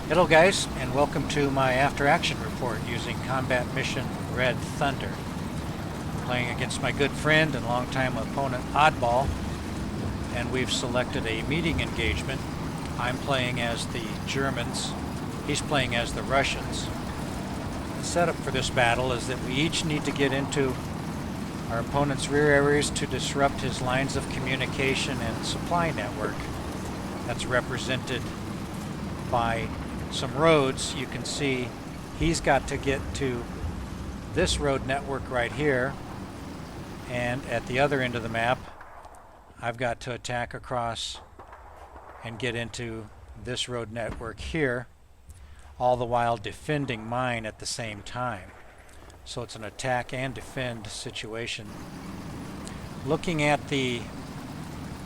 Hello guys, and welcome to my after-action report using Combat Mission Red Thunder. Playing against my good friend and longtime opponent Oddball, and we've selected a meeting engagement. I'm playing as the Germans, he's playing as the Russians. The setup for this battle is that we each need to get into our opponent's rear areas to disrupt his lines of communication and supply network. That's represented by some roads. You can see he's got to get to this road network right here, and at the other end of the map I've got to attack across and get into this road network here, all the while defending mine at the same time. So it's an attack and defend situation. Looking at the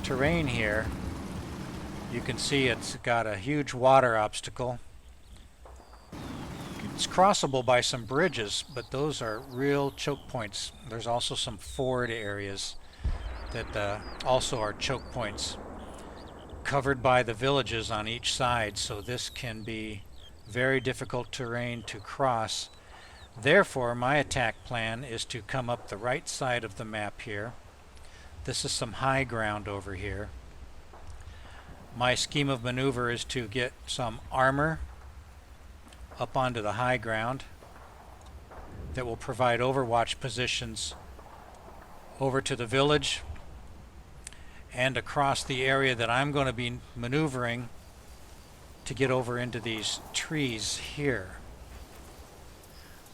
terrain here, you can see it's got a huge water obstacle. It's crossable by some bridges, but those are real choke points. There's also some ford areas that also are choke points, covered by the villages on each side, so this can be very difficult terrain to cross. Therefore, my attack plan is to come up the right side of the map here. This is some high ground over here. My scheme of maneuver is to get some armor up onto the high ground that will provide overwatch positions over to the village and across the area that I'm going to be maneuvering to get over into these trees here.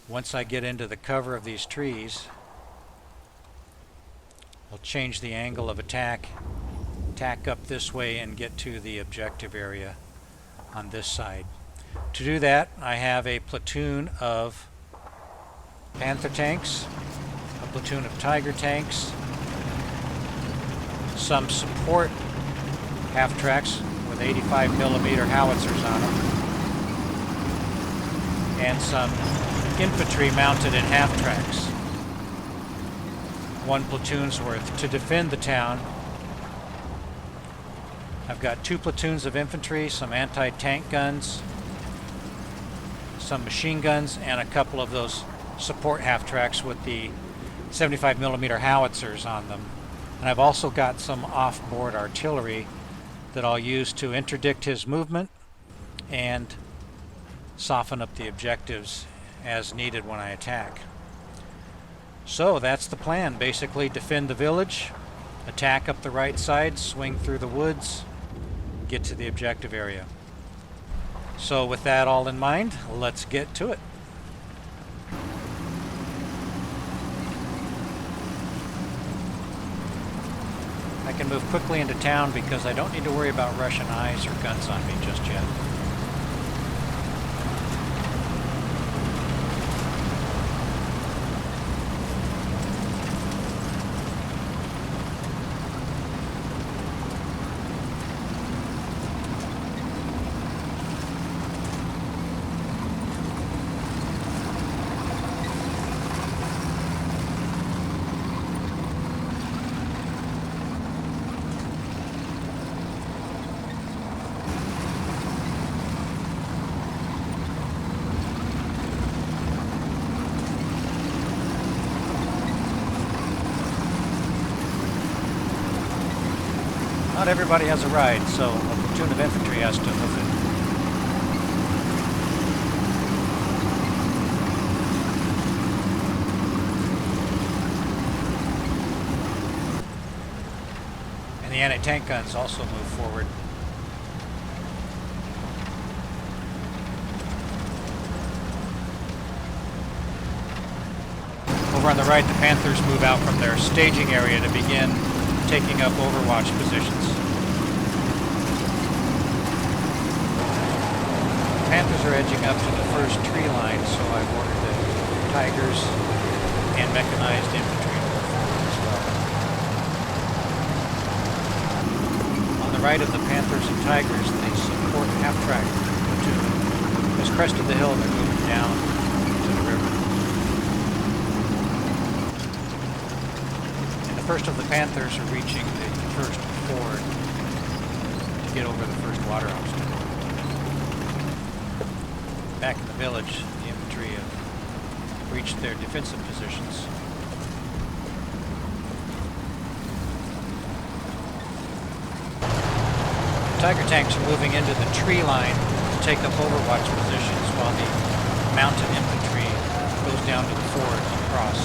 Once I get into the cover of these trees, I'll change the angle of attack, tack up this way, and get to the objective area on this side. To do that, I have a platoon of Panther tanks, a platoon of Tiger tanks, some support half-tracks with 85mm howitzers on them, and some infantry mounted in half-tracks. One platoon's worth. To defend the town, I've got 2 platoons of infantry, some anti-tank guns, some machine guns, and a couple of those support half-tracks with the 75mm howitzers on them. And I've also got some off-board artillery that I'll use to interdict his movement and soften up the objectives as needed when I attack. So that's the plan. Basically defend the village, attack up the right side, swing through the woods, get to the objective area. So with that all in mind, let's get to it. I can move quickly into town because I don't need to worry about Russian eyes or guns on me just yet. Not everybody has a ride, so a platoon of infantry has to hoof it. And the anti-tank guns also move forward. Over on the right, the Panthers move out from their staging area to begin taking up overwatch positions. Panthers are edging up to the first tree line, so I've ordered the Tigers and mechanized infantry to move forward as well. On the right of the Panthers and Tigers, the support half-track platoon has crested the hill and they're moving down to the river. First of the Panthers are reaching the first ford to get over the first water obstacle. Back in the village, the infantry have reached their defensive positions. Tiger tanks are moving into the tree line to take up overwatch positions while the mounted infantry goes down to the ford and across.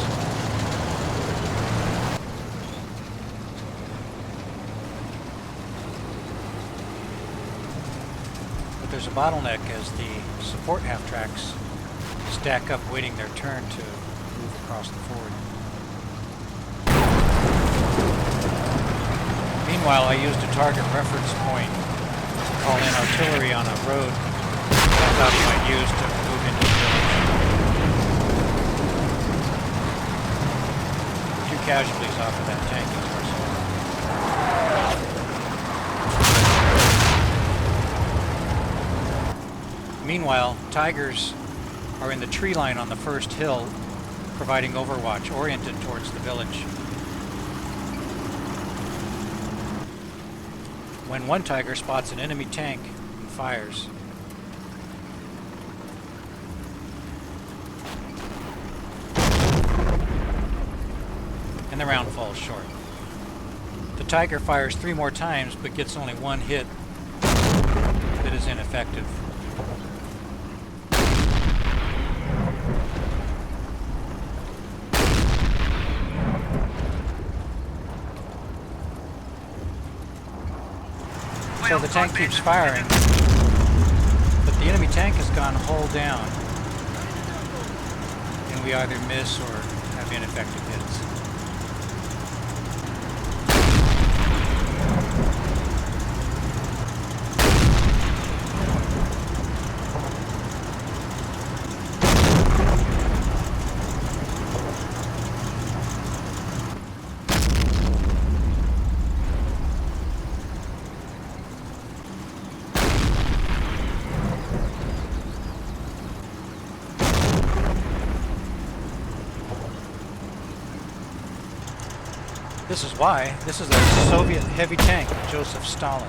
But there's a bottleneck as the support half-tracks stack up waiting their turn to move across the ford. Meanwhile, I used a target reference point to call in artillery on a road I thought he might use to move into the village. A few casualties off of that tank as well. Meanwhile, Tigers are in the tree line on the first hill, providing overwatch oriented towards the village. When one Tiger spots an enemy tank and fires. And the round falls short. The Tiger fires 3 more times but gets only 1 hit that is ineffective. So the tank keeps firing, but the enemy tank has gone hull down, and we either miss or have ineffective hits. This is why. This is a Soviet heavy tank, Joseph Stalin.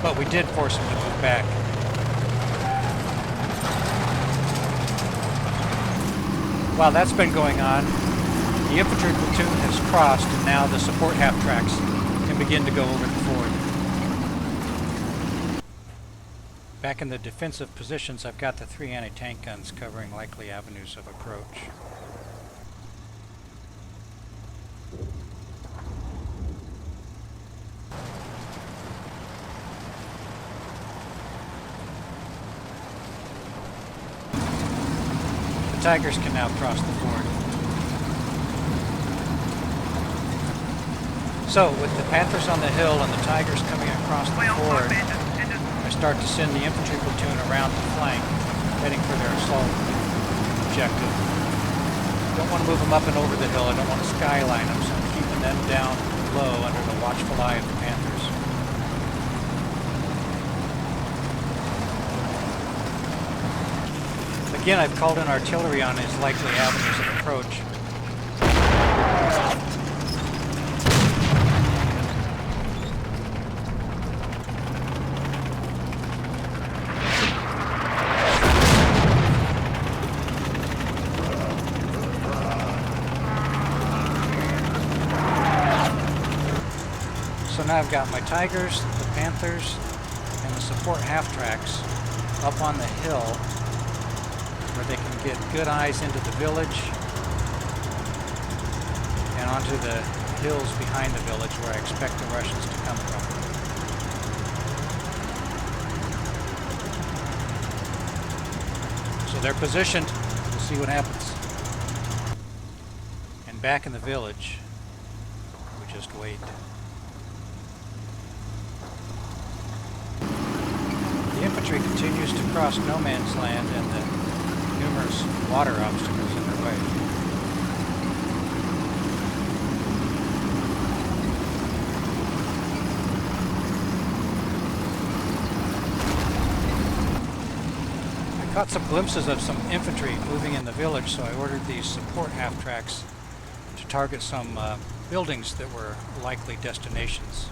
But we did force him to move back. While that's been going on, the infantry platoon has crossed, and now the support half-tracks can begin to go over the ford. Back in the defensive positions, I've got the 3 anti-tank guns covering likely avenues of approach. The Tigers can now cross the ford. So, with the Panthers on the hill and the Tigers coming across the ford, I start to send the infantry platoon around the flank, heading for their assault objective. Don't want to move them up and over the hill. I don't want to skyline them, so I'm keeping them down low under the watchful eye of the Panthers. Again, I've called in artillery on his likely avenues of approach. So now I've got my Tigers, the Panthers, and the support half-tracks up on the hill where they can get good eyes into the village and onto the hills behind the village where I expect the Russians to come from. So they're positioned. We'll see what happens. And back in the village, we just wait. The infantry continues to cross no man's land and the numerous water obstacles in their way. I caught some glimpses of some infantry moving in the village, so I ordered these support half-tracks to target some buildings that were likely destinations.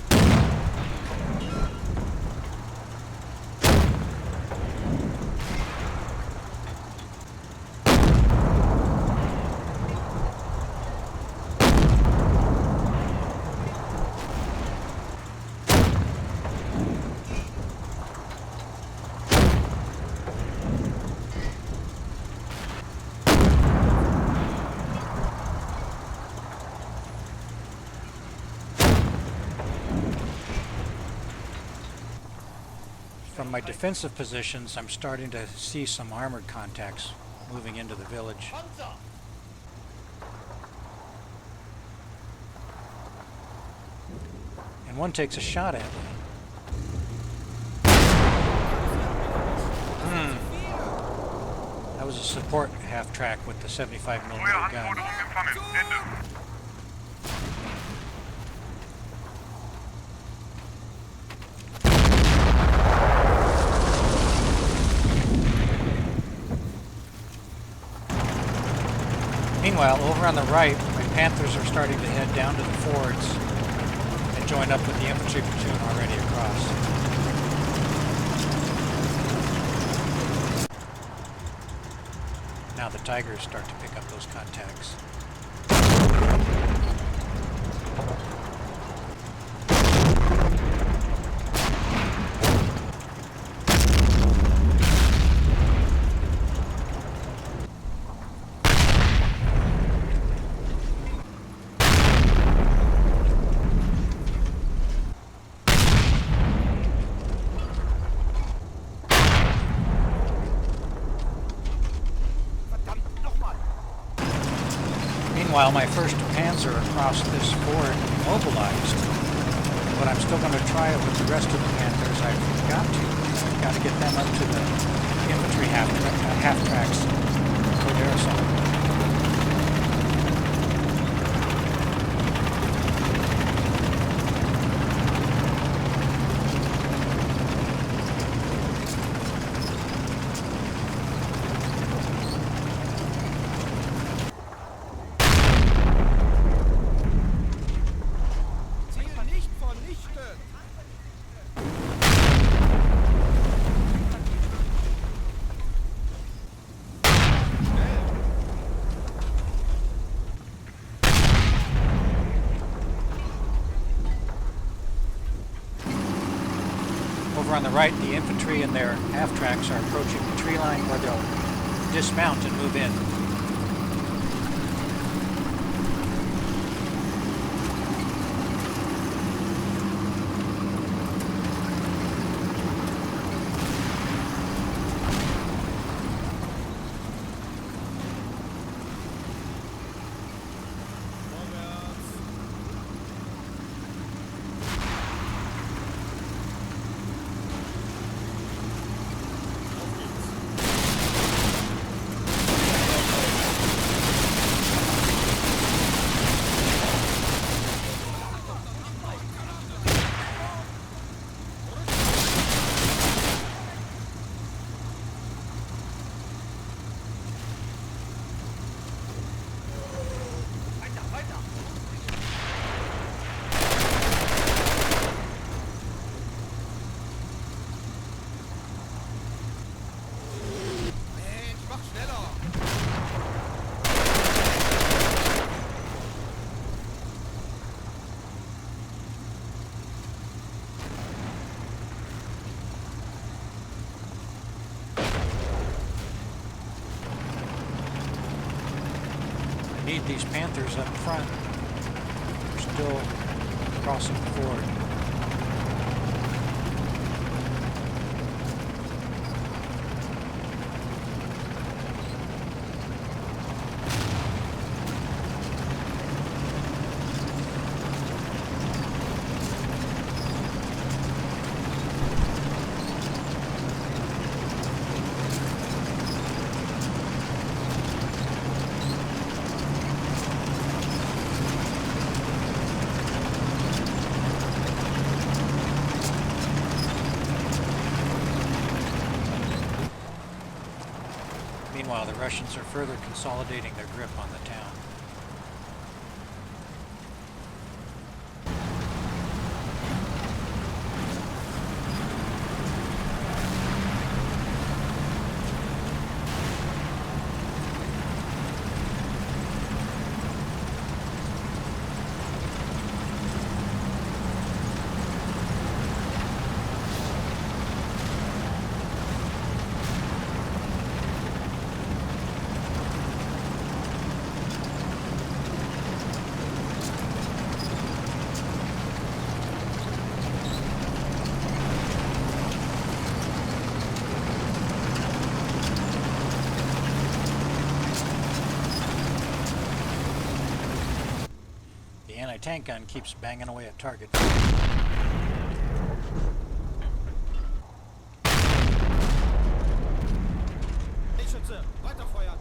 From my defensive positions, I'm starting to see some armored contacts moving into the village. And one takes a shot at me. That was a support half-track with the 75mm gun. Meanwhile, over on the right, my Panthers are starting to head down to the fords and join up with the infantry platoon already across. Now the Tigers start to pick up those contacts. Meanwhile, my first Panzer across this ford mobilized, but I'm still going to try it with the rest of the Panthers. I've got to get them up to the infantry half-tracks for their assault. Over on the right, the infantry and their half-tracks are approaching the tree line where they'll dismount and move in. Need these Panthers up front. They're still crossing the ford. Meanwhile, the Russians are further consolidating their grip on the town. anti-tank gun keeps banging away at targets. Weiterfeuern!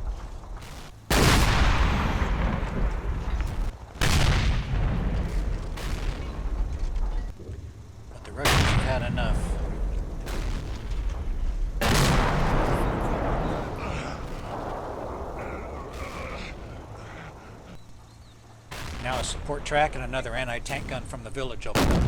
But the Russians have had enough. Now a support track and another anti-tank gun from the village opened up.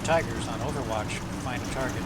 Tigers on Overwatch find a target.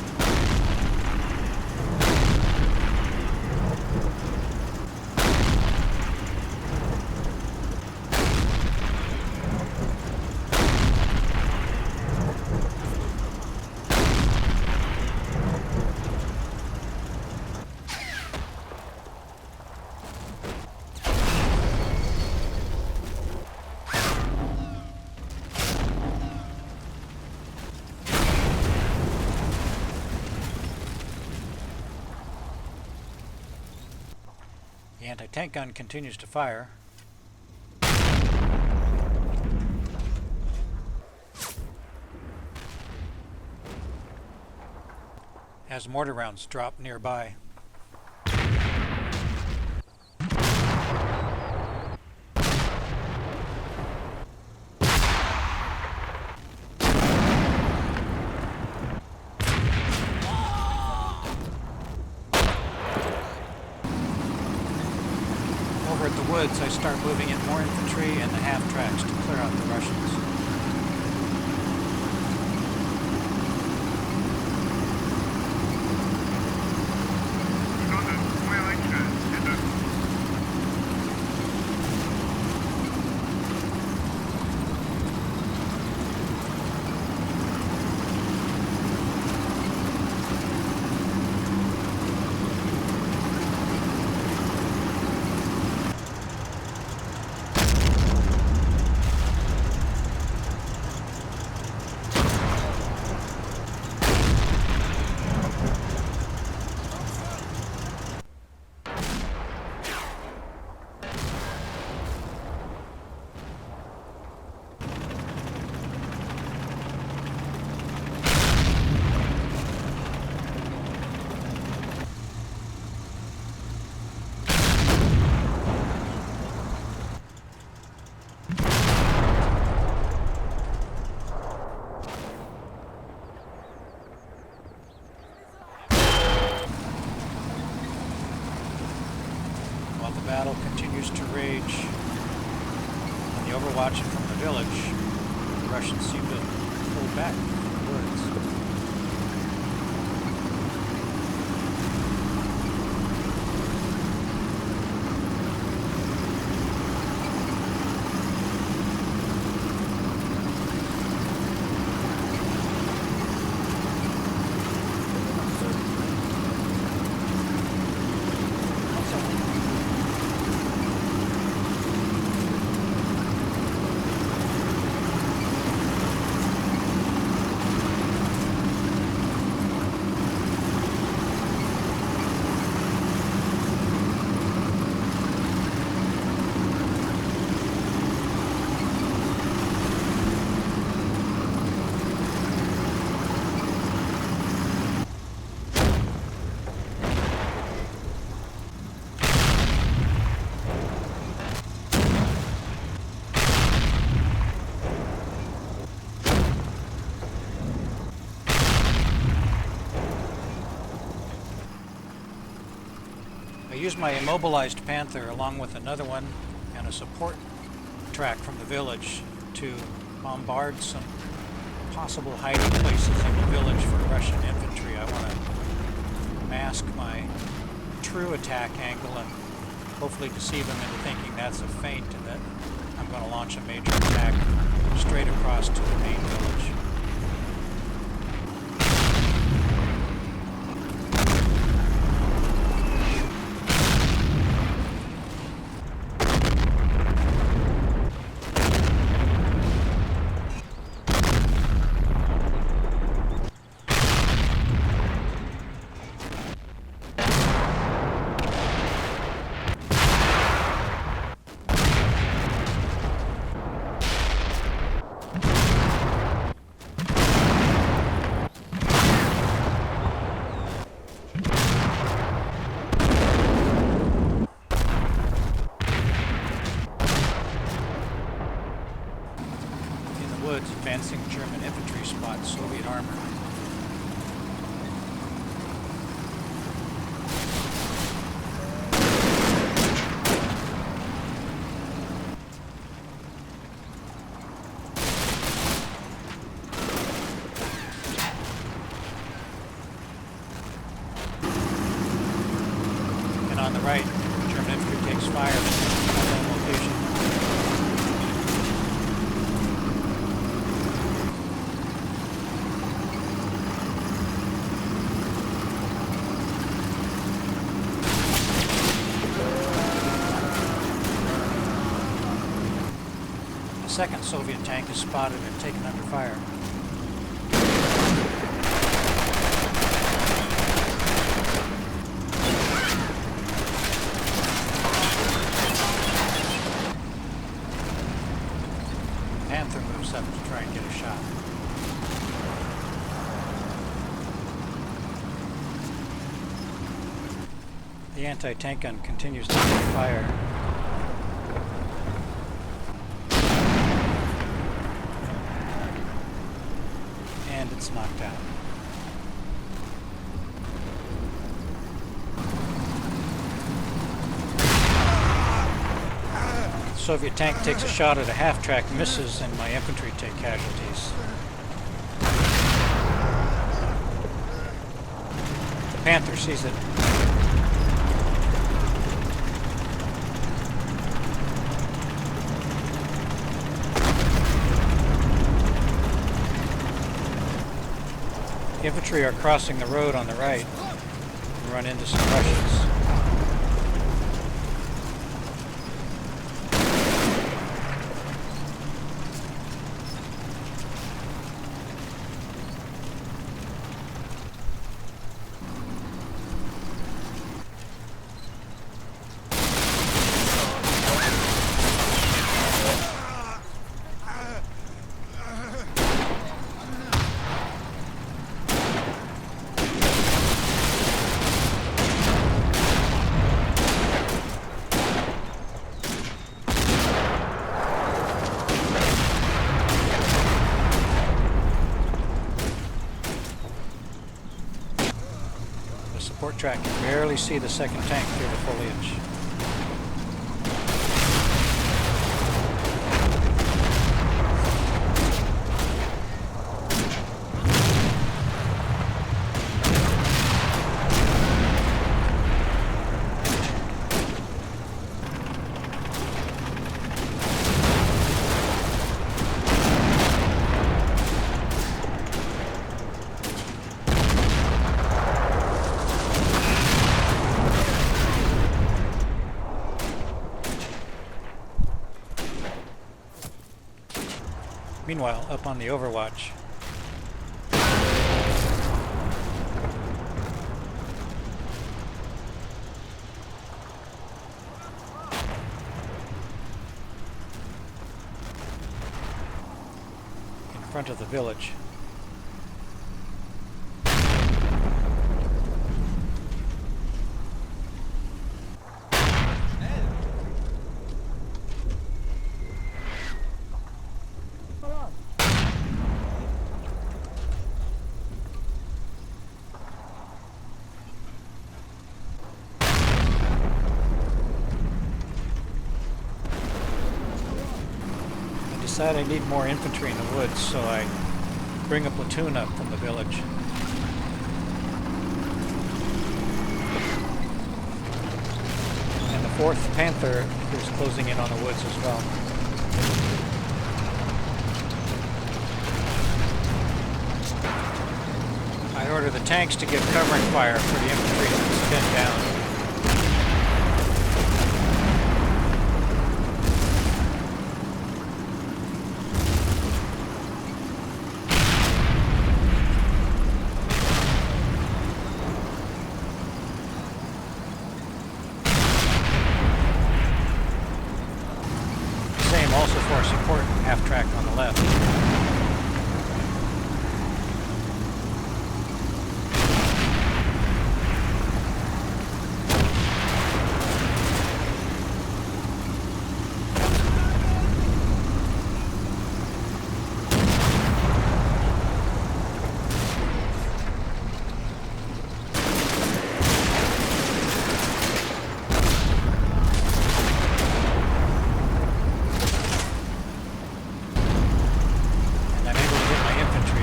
The anti-tank gun continues to fire. As mortar rounds drop nearby. Over at the woods, I start moving in more infantry and the half tracks to clear out the Russians. While the battle continues to rage on the Overwatch and from the village, the Russians seem to pull back from the woods. I used my immobilized Panther along with another one and a support track from the village to bombard some possible hiding places in the village for Russian infantry. I want to mask my true attack angle and hopefully deceive them into thinking that's a feint and that launch a major attack straight across to the main village. Advancing German infantry spots Soviet armor. And on the right, German infantry takes fire at that location. The second Soviet tank is spotted and taken under fire. Panther moves up to try and get a shot. The anti-tank gun continues to take fire. And it's knocked out. The Soviet tank takes a shot at a half-track, misses, and my infantry take casualties. The Panther sees it. The infantry are crossing the road on the right and run into some Russians. Support track can barely see the second tank through the foliage. Meanwhile, up on the Overwatch, in front of the village, I need more infantry in the woods, so I bring a platoon up from the village. And the 4th Panther is closing in on the woods as well. tanks to give covering fire for the infantry that's pinned down. Same also for support half track on the left.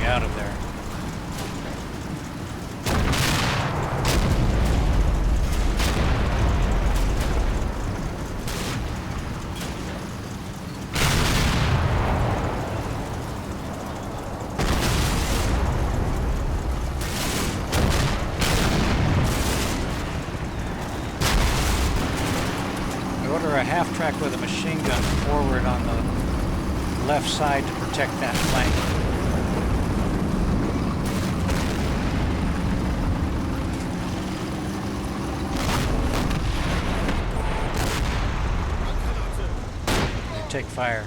Out of there. I order a half track with a machine gun forward on the left side to protect that flank. Take fire.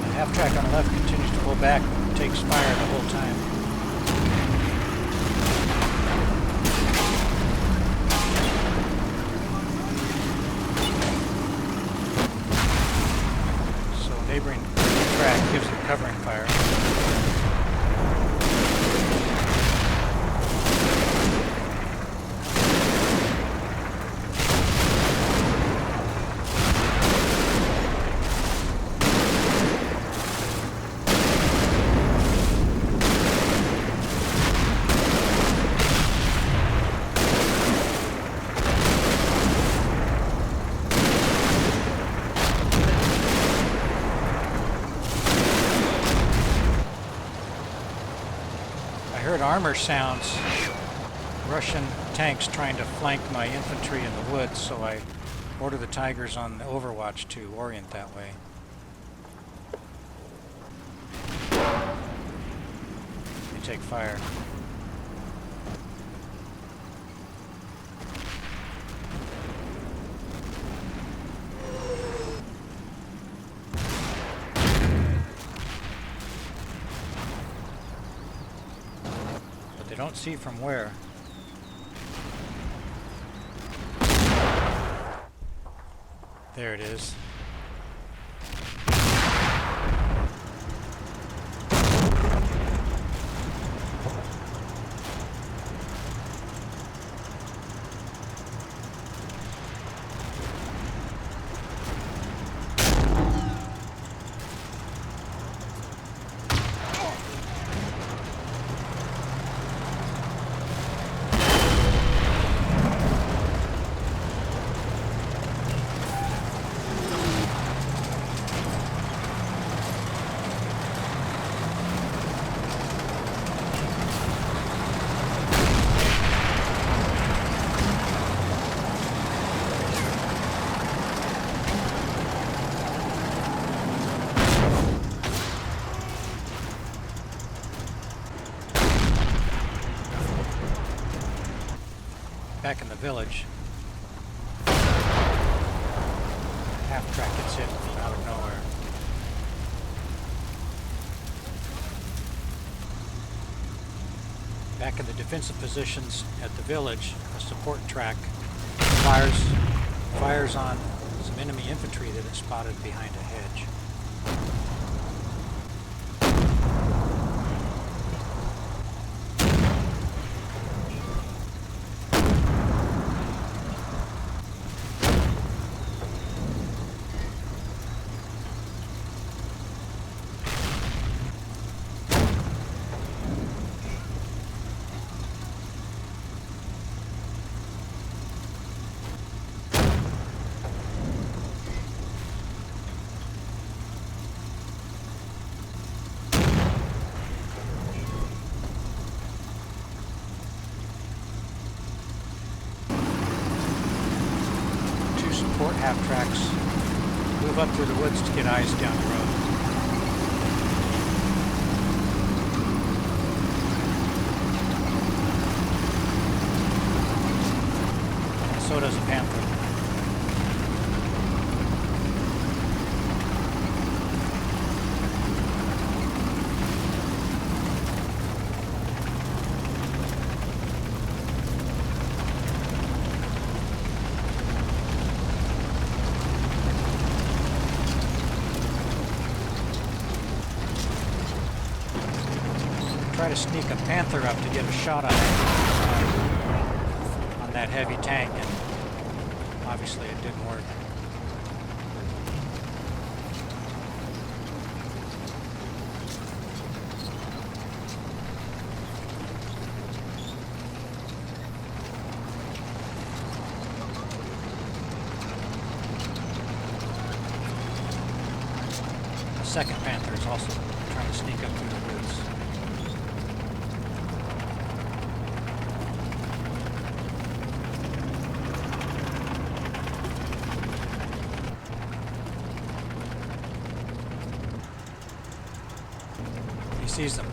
The half track on the left continues to pull back and takes fire the whole time. So neighboring track gives it covering fire. I heard armor sounds, Russian tanks trying to flank my infantry in the woods, so I ordered the Tigers on the overwatch to orient that way. They take fire. They don't see from where. There it is. Back in the village, half track gets hit out of nowhere. Back in the defensive positions at the village, a support track fires on some enemy infantry that it spotted behind a hedge. support half-tracks move up through the woods to get eyes down the road. And so does a panther. Try to sneak a panther up to get a shot on that heavy tank, and obviously it didn't work. The second panther is also trying to sneak up through the woods. He sees them.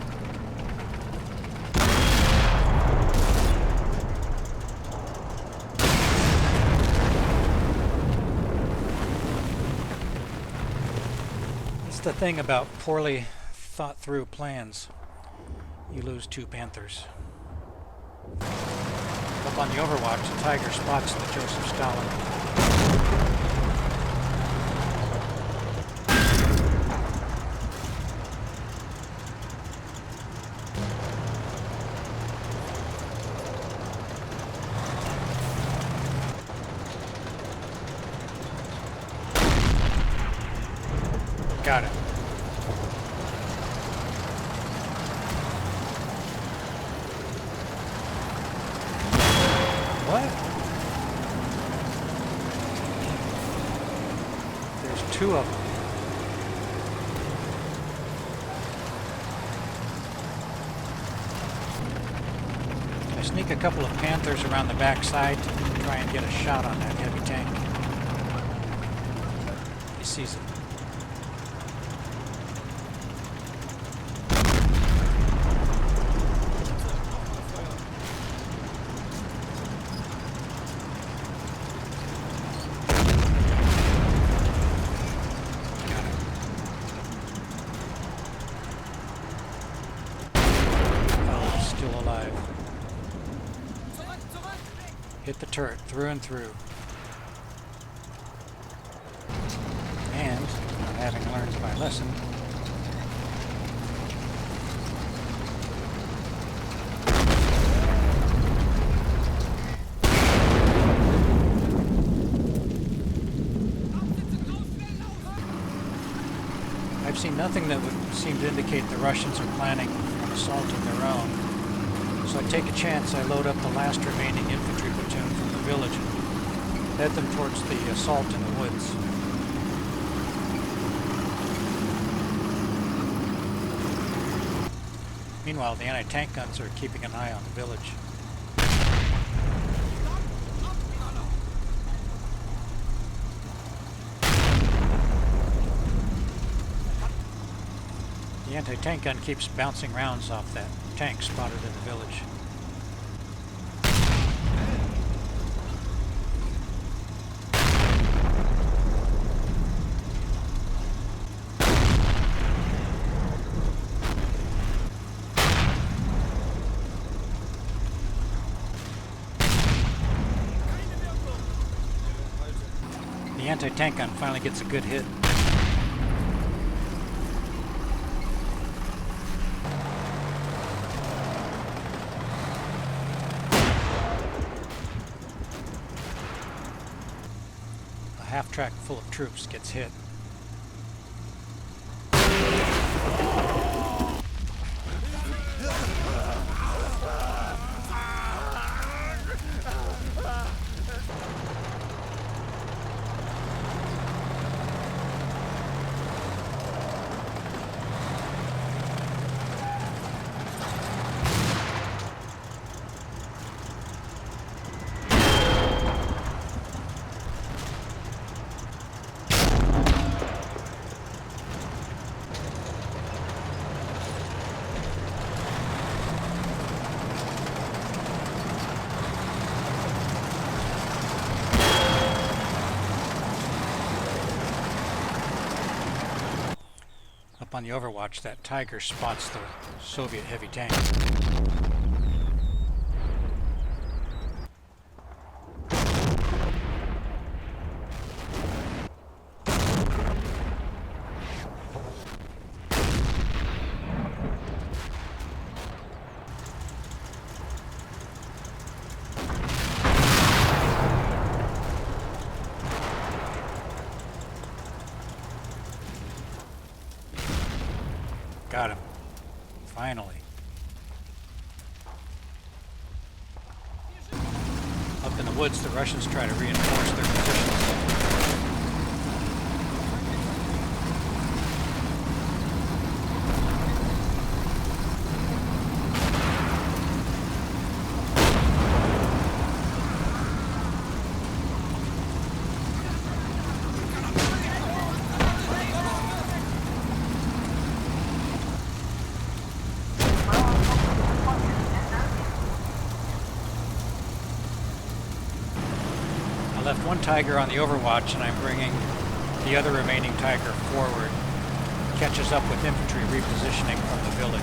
It's the thing about poorly thought through plans. You lose 2 panthers. Up on the overwatch, the tiger spots the Joseph Stalin. Got it. What? There's 2 of them. I sneak a couple of panthers around the backside to try and get a shot on that heavy tank. He sees it. Still alive. Hit the turret through and through. And, not having learned my lesson, I've seen nothing that would seem to indicate the Russians are planning an assault of their own. So I take a chance. I load up the last remaining infantry platoon from the village and head them towards the assault in the woods. Meanwhile, the anti-tank guns are keeping an eye on the village. The anti-tank gun keeps bouncing rounds off that tank spotted in the village. The anti-tank gun finally gets a good hit. Half-track full of troops gets hit. on the Overwatch, that Tiger spots the Soviet heavy tank. Got him. Finally. Up in the woods, the Russians try to reinforce their positions. I left one Tiger on the Overwatch, and I'm bringing the other remaining Tiger forward. Catches up with infantry repositioning from the village.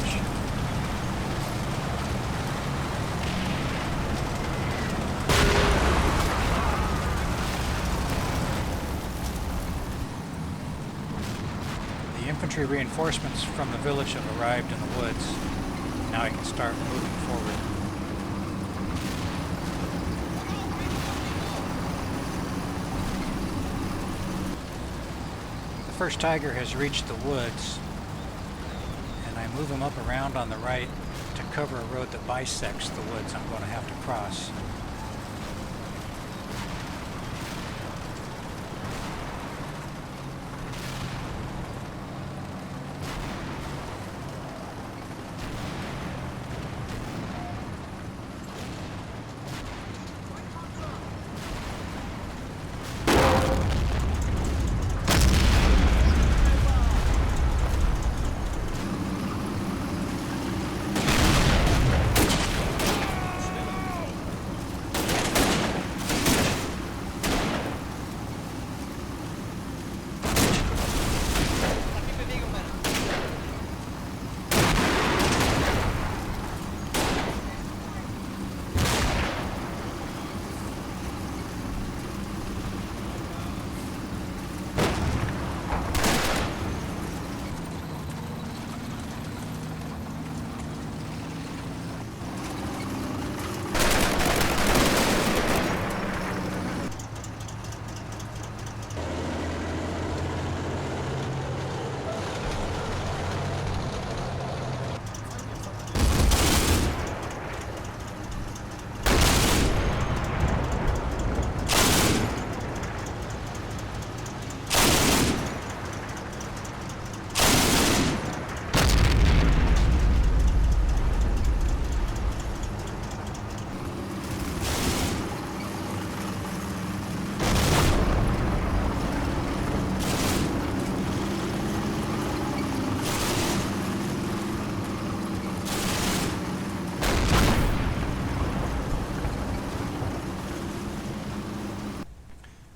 The infantry reinforcements from the village have arrived in the woods. Now I can start moving forward. The first Tiger has reached the woods, and I move him up around on the right to cover a road that bisects the woods I'm going to have to cross.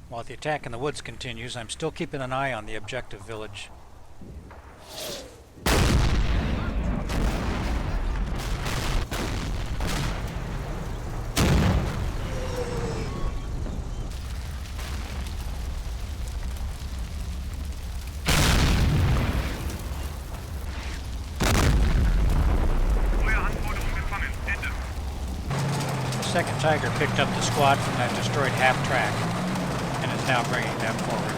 While the attack in the woods continues, I'm still keeping an eye on the objective village. The second Tiger picked up the squad from that destroyed half-track and is now bringing them forward.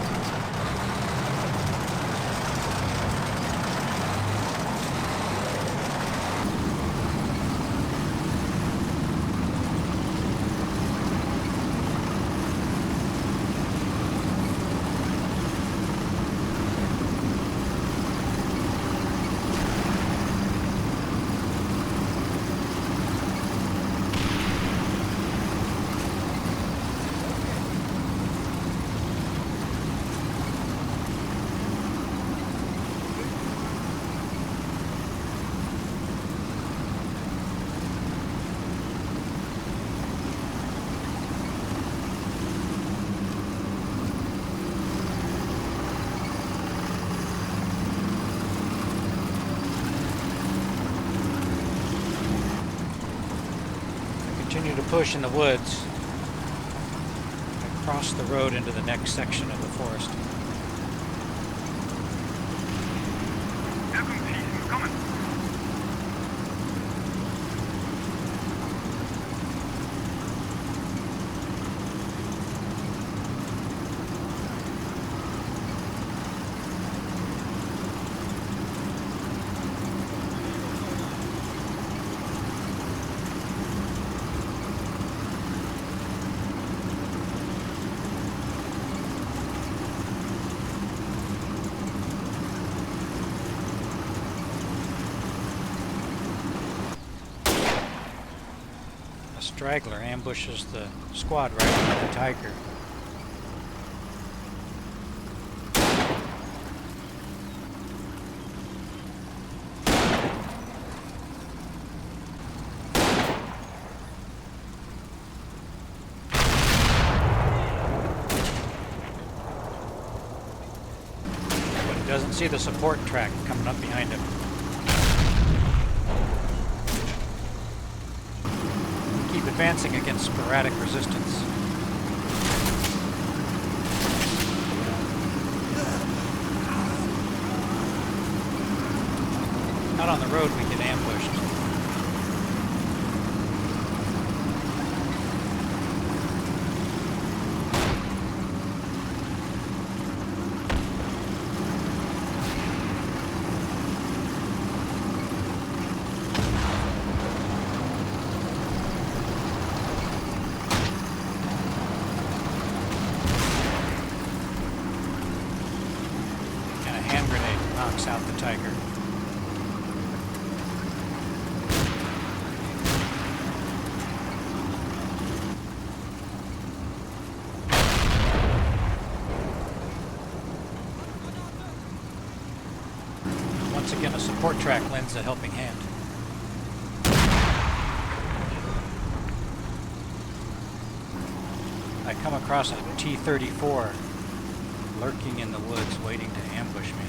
Continue to push in the woods. I cross the road into the next section of the forest. Straggler ambushes the squad right under the tiger. But he doesn't see the support track coming up behind him. Keep advancing against sporadic resistance. Out on the road we get ambushed. Knocks out the tiger. Once again, a support track lends a helping hand. I come across a T-34 lurking in the woods waiting to ambush me.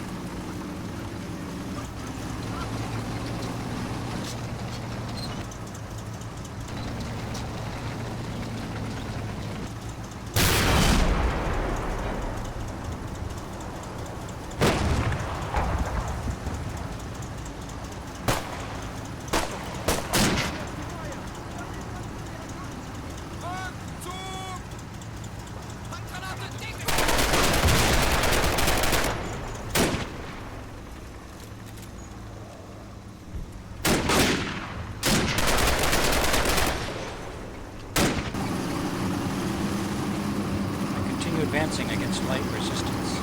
Advancing against light resistance.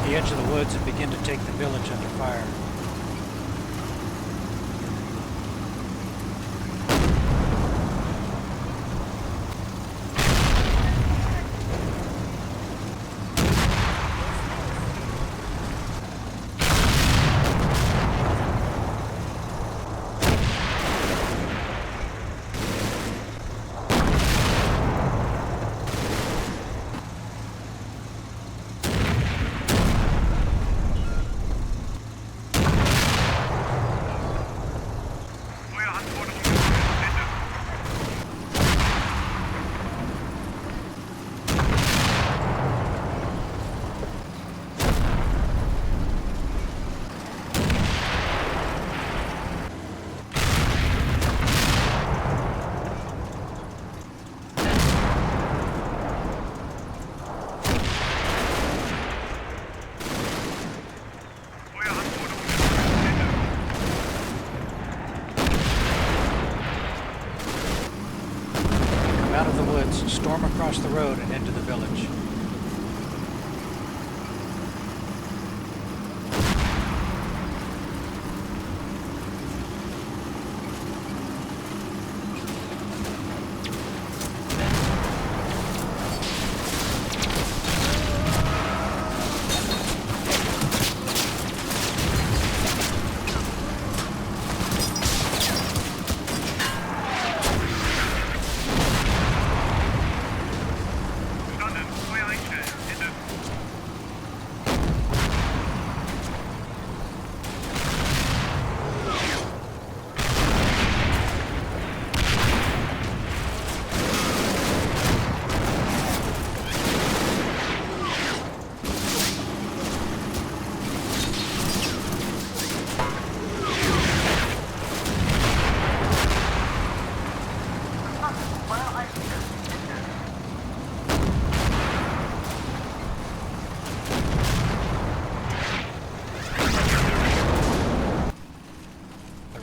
The edge of the woods and begin to take the village under fire. come out of the woods, storm across the road, and into the village.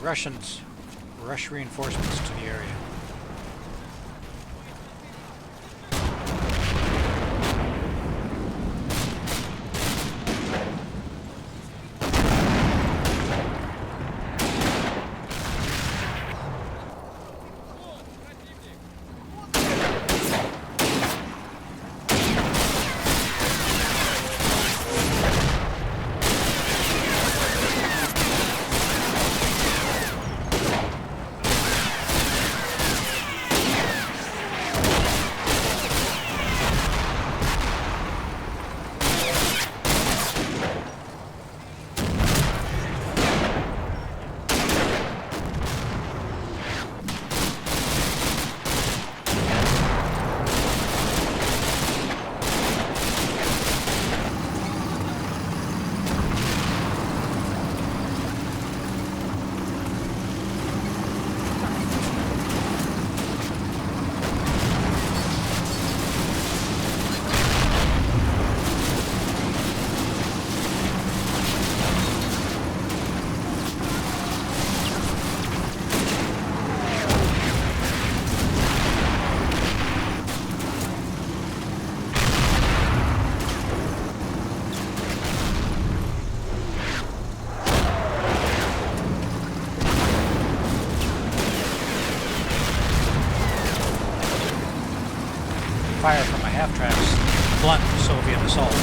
Russians rush reinforcements to the area. Fire from my half-tracks blunt the Soviet assault.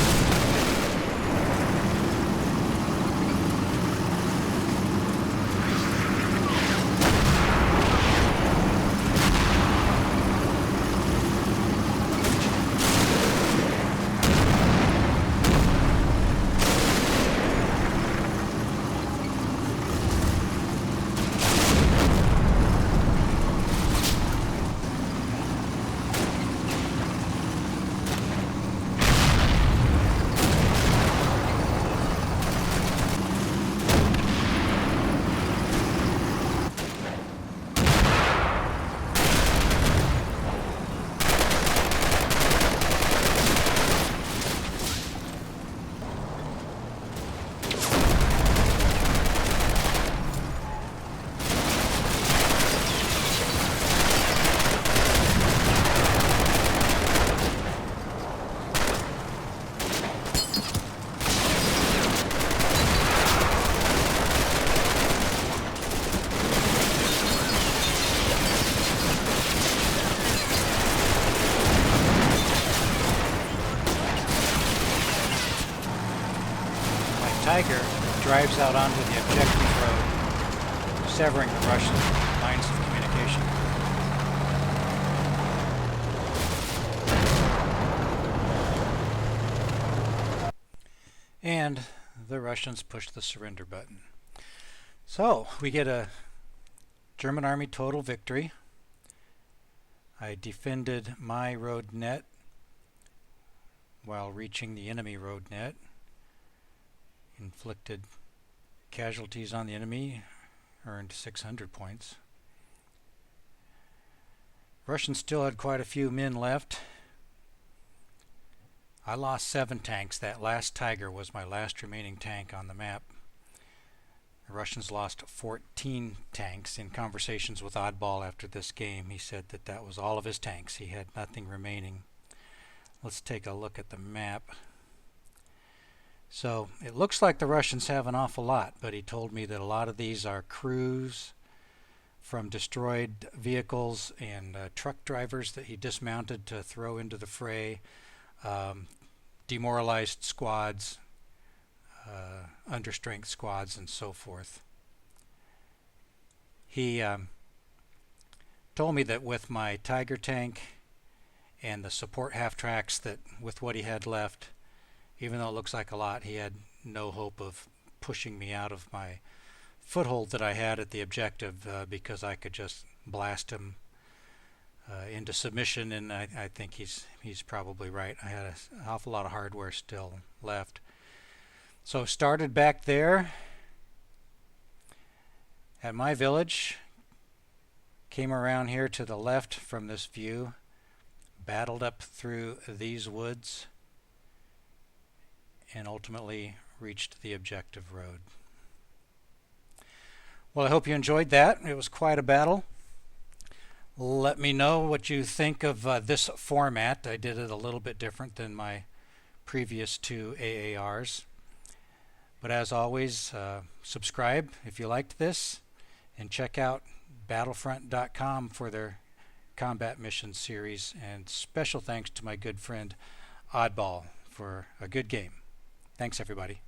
Tiger drives out onto the objective road, severing the Russian lines of communication. And the Russians push the surrender button. So we get a German army total victory. I defended my road net while reaching the enemy road net. Inflicted casualties on the enemy, earned 600 points. Russians still had quite a few men left. I lost 7 tanks. That last Tiger was my last remaining tank on the map. The Russians lost 14 tanks. In conversations with Oddball after this game, he said that that was all of his tanks. He had nothing remaining. Let's take a look at the map. So it looks like the Russians have an awful lot, but he told me that a lot of these are crews from destroyed vehicles and truck drivers that he dismounted to throw into the fray, demoralized squads, understrength squads, and so forth. He told me that with my Tiger tank and the support half-tracks, that with what he had left, even though it looks like a lot, he had no hope of pushing me out of my foothold that I had at the objective, because I could just blast him into submission, and I think he's probably right. I had an awful lot of hardware still left. So started back there at my village, came around here to the left from this view, battled up through these woods, and ultimately reached the objective road. Well, I hope you enjoyed that. It was quite a battle. Let me know what you think of this format. I did it a little bit different than my previous two AARs. But as always, subscribe if you liked this, and check out battlefront.com for their combat mission series. And special thanks to my good friend Oddball for a good game. Thanks, everybody.